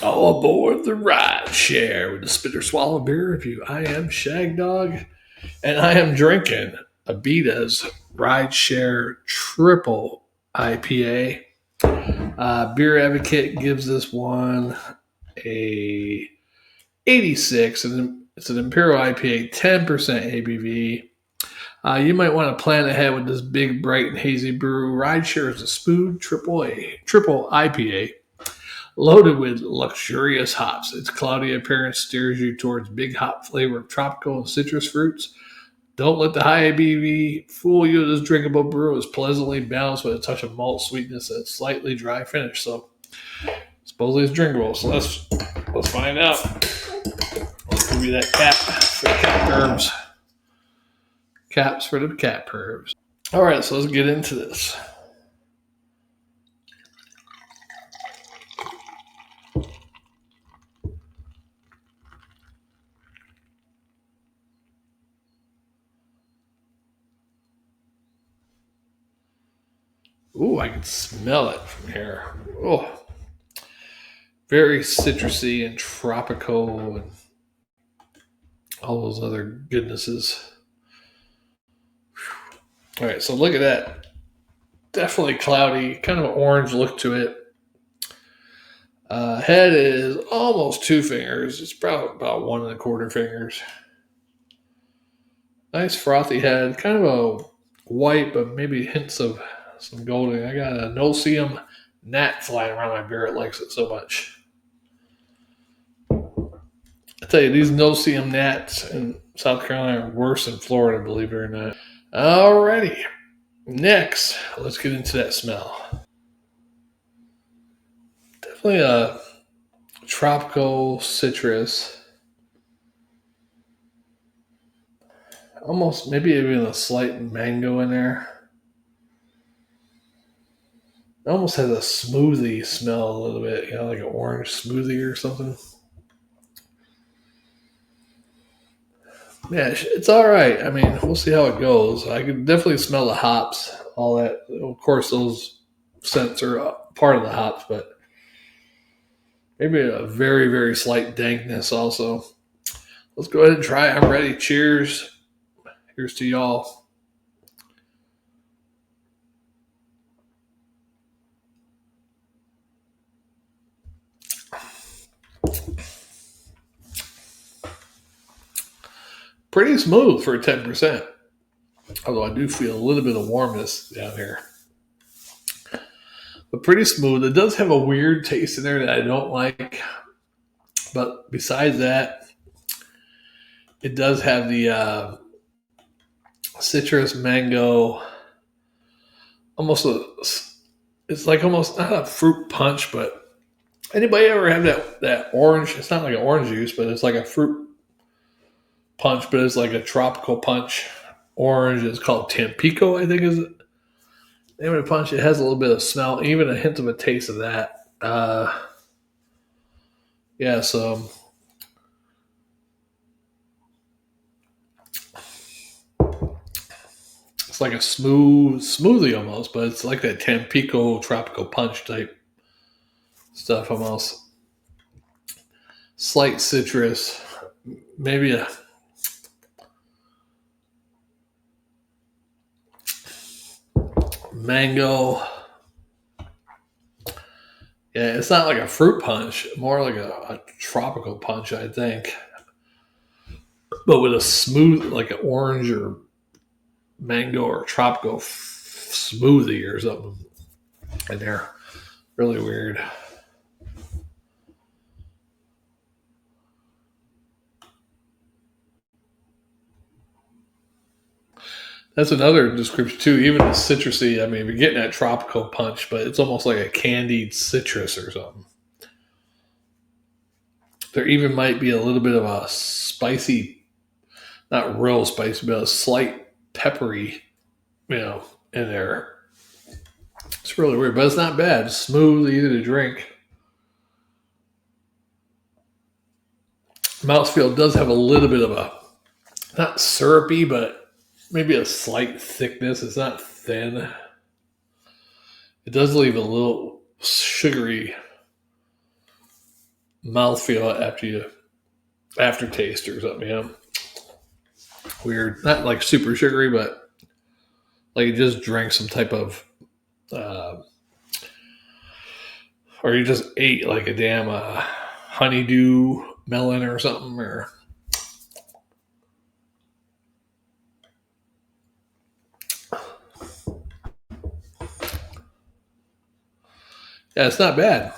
All aboard the Ride Share with the Spitter Swallow Beer Review. I am Shagdog, and I am drinking Abita's Ride Share Triple IPA. Beer Advocate gives this one a 86, and it's an Imperial IPA, 10% ABV. You might want to plan ahead with this big, bright, and hazy brew. Ride Share is a smooth triple IPA loaded with luxurious hops. Its cloudy appearance steers you towards big hop flavor of tropical and citrus fruits. Don't let the high ABV fool you. This drinkable brew is pleasantly balanced with a touch of malt sweetness and a slightly dry finish. So supposedly it's drinkable. So let's find out. Let's give you that cap for the cat pervs. Caps for the cat pervs. All right, so let's get into this. Ooh, I can smell it from here. Oh, very citrusy and tropical and all those other goodnesses. All right, so look at that. Definitely cloudy, kind of an orange look to it. Head is almost 2 fingers. It's probably about 1.25 fingers. Nice frothy head, kind of a white, but maybe hints of some golden. I got a no-see-um gnat flying around my beer. It likes it so much. I tell you, these no-see-um gnats in South Carolina are worse than Florida, believe it or not. Alrighty. Next, let's get into that smell. Definitely a tropical citrus. Almost maybe even a slight mango in there. It almost has a smoothie smell a little bit, like an orange smoothie or something. Yeah, it's all right. I mean, we'll see how it goes. I can definitely smell the hops, all that. Of course, those scents are part of the hops, but maybe a very, very slight dankness also. Let's go ahead and try it. I'm ready. Cheers. Here's to y'all. Pretty smooth for a 10%. Although I do feel a little bit of warmness down here. But pretty smooth. It does have a weird taste in there that I don't like. But besides that, it does have the citrus mango. It's like almost not a fruit punch, but anybody ever have that orange? It's not like an orange juice, but it's like a fruit punch, but it's like a tropical punch. Orange is called Tampico, I think is the name of the punch. It has a little bit of smell, even a hint of a taste of that. Yeah, so it's like a smoothie almost, but it's like that Tampico tropical punch type stuff almost. Slight citrus, maybe a mango. Yeah, it's not like a fruit punch, more like a tropical punch, I think. But with a smooth, like an orange or mango or tropical smoothie or something in there. Really weird. That's another description too. Even the citrusy, I mean, we're getting that tropical punch, but it's almost like a candied citrus or something. There even might be a little bit of a spicy, not real spicy, but a slight peppery, in there. It's really weird, but it's not bad. It's smooth, easy to drink. Mouthfeel does have a little bit of a, not syrupy, but maybe a slight thickness. It's not thin. It does leave a little sugary mouthfeel aftertaste or something. Weird, not like super sugary, but like you just drank some type of, uh, or you just ate like a damn honeydew melon or something. Or yeah, it's not bad.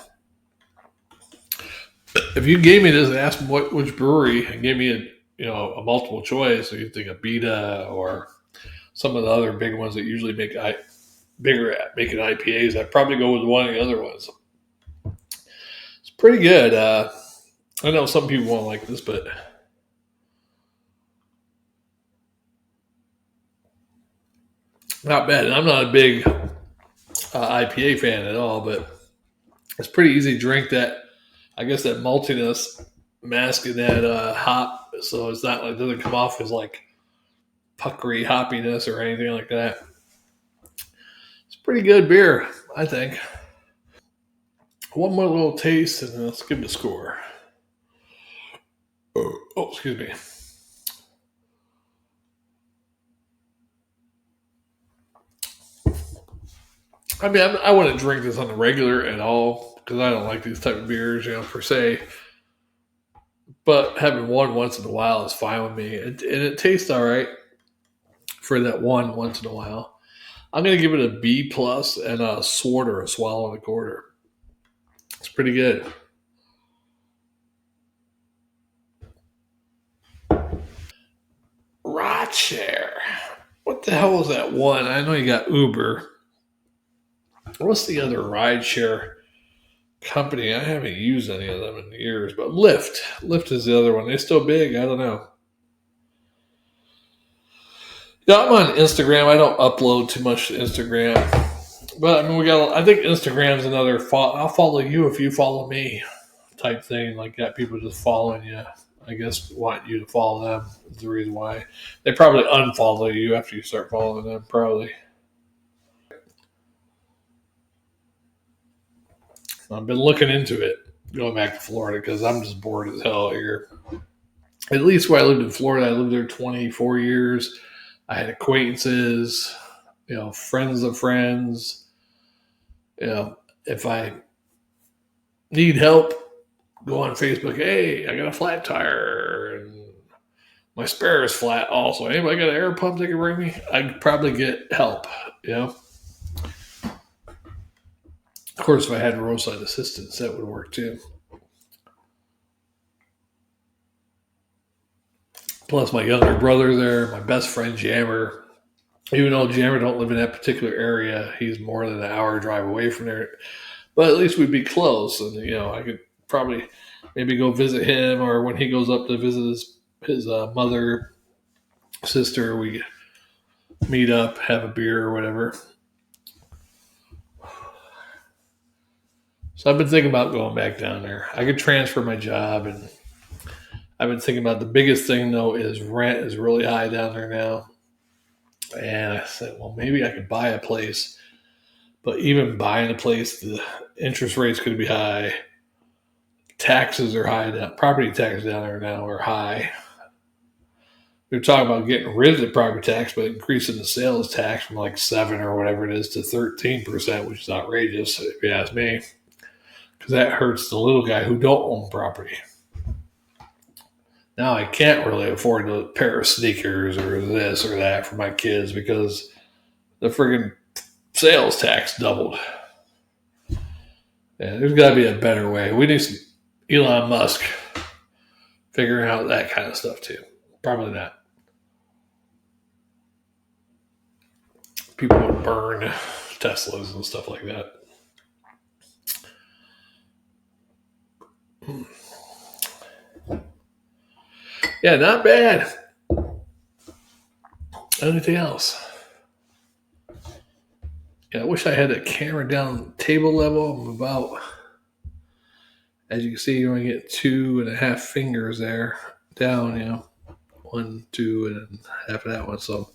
If you gave me this and asked me which brewery and gave me a multiple choice, so you think Abita or some of the other big ones that usually bigger at making IPAs, I'd probably go with one of the other ones. It's pretty good. I know some people won't like this, but not bad. And I'm not a big IPA fan at all, but it's pretty easy to drink. That I guess that maltiness masking that hop, so it's not like it doesn't come off as like puckery hoppiness or anything like that. It's pretty good beer, I think. One more little taste, and then let's give it a score. Oh, excuse me. I mean, I wouldn't drink this on the regular at all because I don't like these type of beers, per se. But having one once in a while is fine with me, and it tastes all right for that one once in a while. I'm gonna give it a B plus and a sword or a swallow and a quarter. It's pretty good. Ride Share. What the hell was that one? I know you got Uber. What's the other ride share company? I haven't used any of them in years, but Lyft. Lyft is the other one. They still big? I don't know. Yeah, I'm on Instagram. I don't upload too much to Instagram, but I mean, we got. I think Instagram's another. I'll follow you if you follow me, type thing. Like got people just following you. I guess want you to follow them is the reason why. They probably unfollow you after you start following them. Probably. I've been looking into it, going back to Florida because I'm just bored as hell here. At least when I lived in Florida, I lived there 24 years. I had acquaintances, friends of friends. If I need help, go on Facebook. Hey, I got a flat tire and my spare is flat. Also, anybody got an air pump they can bring me? I'd probably get help. Of course, if I had roadside assistance, that would work too. Plus, my younger brother there, my best friend Jammer. Even though Jammer don't live in that particular area, he's more than an hour drive away from there. But at least we'd be close, and I could probably maybe go visit him, or when he goes up to visit his mother, sister, we meet up, have a beer or whatever. So I've been thinking about going back down there. I could transfer my job, and I've been thinking about the biggest thing though is rent is really high down there now. And I said, well, maybe I could buy a place, but even buying a place, the interest rates could be high. Taxes are high now. Property taxes down there now are high. We were talking about getting rid of the property tax, but increasing the sales tax from like 7 or whatever it is to 13%, which is outrageous if you ask me, because that hurts the little guy who don't own property. Now I can't really afford a pair of sneakers or this or that for my kids because the friggin' sales tax doubled. Yeah, there's got to be a better way. We need some Elon Musk figuring out that kind of stuff too. Probably not. People would burn Teslas and stuff like that. Yeah, not bad. Anything else? Yeah, I wish I had a camera down table level. I'm about, as you can see, you only get 2.5 fingers there down, 1, 2, and then half of that one. So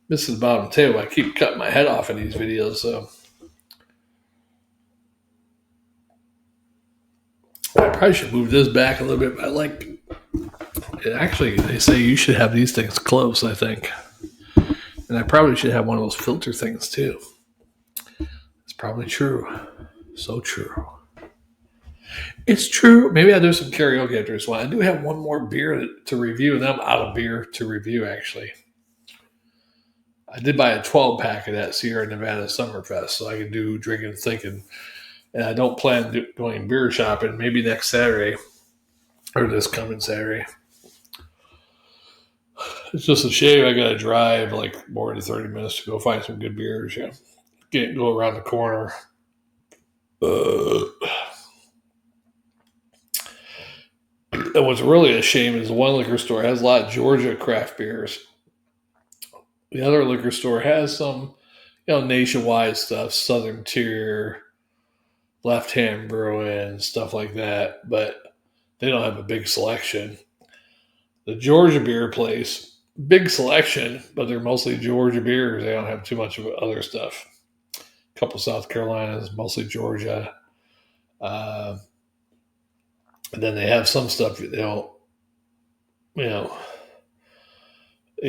missing the bottom table. I keep cutting my head off in these videos, so I probably should move this back a little bit. But I like, actually, they say you should have these things close, I think. And I probably should have one of those filter things too. It's probably true. So true. It's true. Maybe I'll do some karaoke after this one. I do have one more beer to review, and I'm out of beer to review, actually. I did buy a 12 pack of that Sierra Nevada Summerfest, so I can do drinking and thinking. And I don't plan going beer shopping maybe next Saturday or this coming Saturday. It's just a shame I got to drive like more than 30 minutes to go find some good beers. Yeah, can't go around the corner. And what's really a shame is the one liquor store has a lot of Georgia craft beers. The other liquor store has some, nationwide stuff, Southern Tier, Left Hand Brewing, stuff like that, but they don't have a big selection. The Georgia beer place, big selection, but they're mostly Georgia beers. They don't have too much of other stuff. A couple South Carolinas, mostly Georgia. And then they have some stuff they don't, you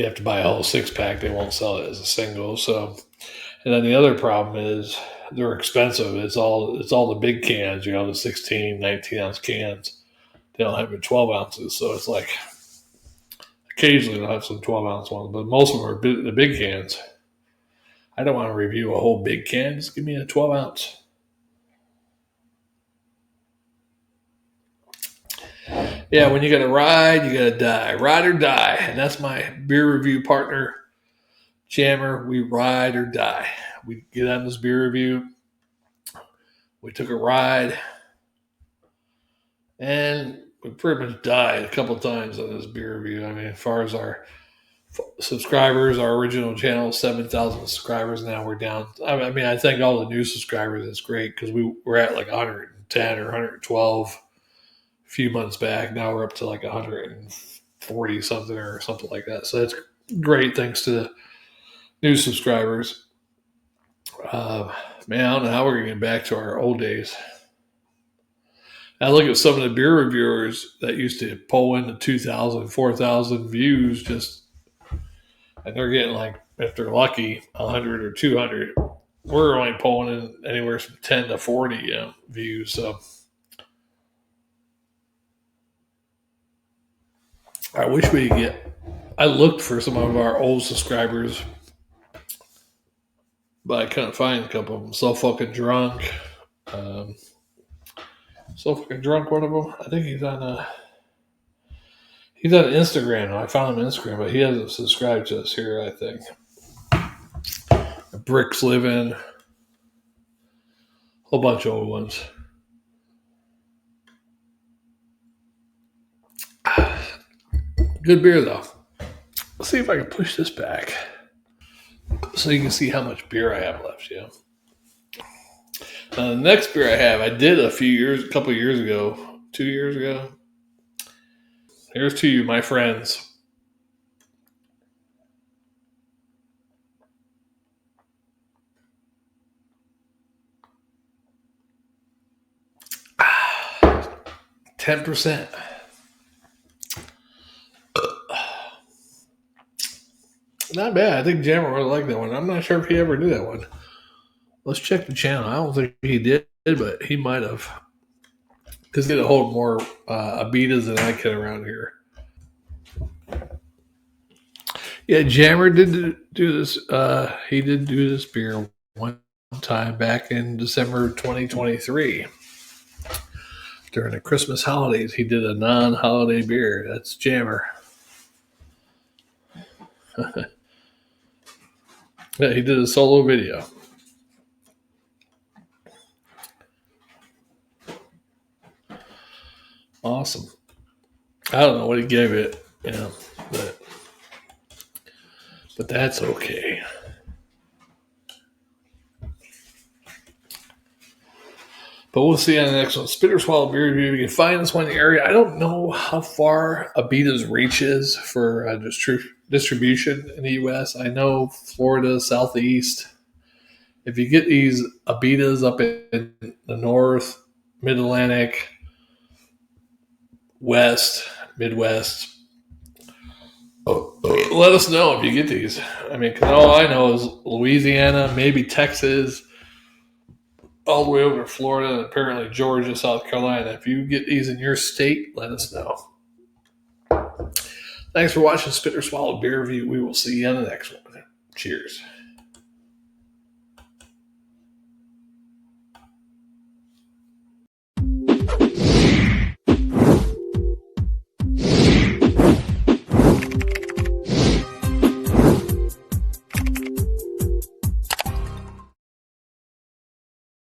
have to buy a whole 6-pack. They won't sell it as a single. So, and then the other problem is they're expensive. It's all the big cans, the 16, 19 ounce cans. They don't have it 12 ounces. So it's like occasionally they'll have some 12 ounce ones, but most of them are the big cans. I don't want to review a whole big can. Just give me a 12 ounce. Yeah, when you got to ride, you got to die. Ride or die. And that's my beer review partner, Jammer. We ride or die. We get on this beer review. We took a ride. And we pretty much died a couple times on this beer review. I mean, as far as our subscribers, our original channel, 7,000 subscribers. Now we're down. I mean, I think all the new subscribers is great because we were at like 110 or 112 a few months back. Now we're up to like 140 something or something like that. So that's great. Thanks to the new subscribers. Man, I don't know how we're going to get back to our old days. I look at some of the beer reviewers that used to pull into 2,000, 4,000 views and they're getting like, if they're lucky, 100 or 200. We're only pulling in anywhere from 10 to 40 views. So I wish we could I looked for some of our old subscribers, but I couldn't find a couple of them. So Fucking Drunk. So Fucking Drunk, one of them. I think he's on Instagram. I found him on Instagram, but he hasn't subscribed to us here, I think. Bricks Living. A whole bunch of old ones. Good beer, though. Let's see if I can push this back so you can see how much beer I have left. Yeah. The next beer I have, I did a couple years ago, 2 years ago. Here's to you, my friends. Ah, 10%. Not bad. I think Jammer would like that one. I'm not sure if he ever did that one. Let's check the channel. I don't think he did, but he might have. Because he did a whole more Abitas than I can around here. Yeah, Jammer did do this. He did do this beer one time back in December 2023. During the Christmas holidays, he did a non-holiday beer. That's Jammer. Yeah, he did a solo video. Awesome. I don't know what he gave it, but that's okay. But we'll see on the next one. Spitter Swallow Beer Review. You can find this one in the area. I don't know how far Abita's reach is for distribution in the U.S. I know Florida, Southeast. If you get these Abitas up in the North, Mid-Atlantic, West, Midwest, let us know if you get these. I mean, because all I know is Louisiana, maybe Texas, all the way over to Florida, and apparently Georgia, South Carolina. If you get these in your state, let us know. Thanks for watching Spit or Swallow Beer Review. We will see you on the next one. Cheers.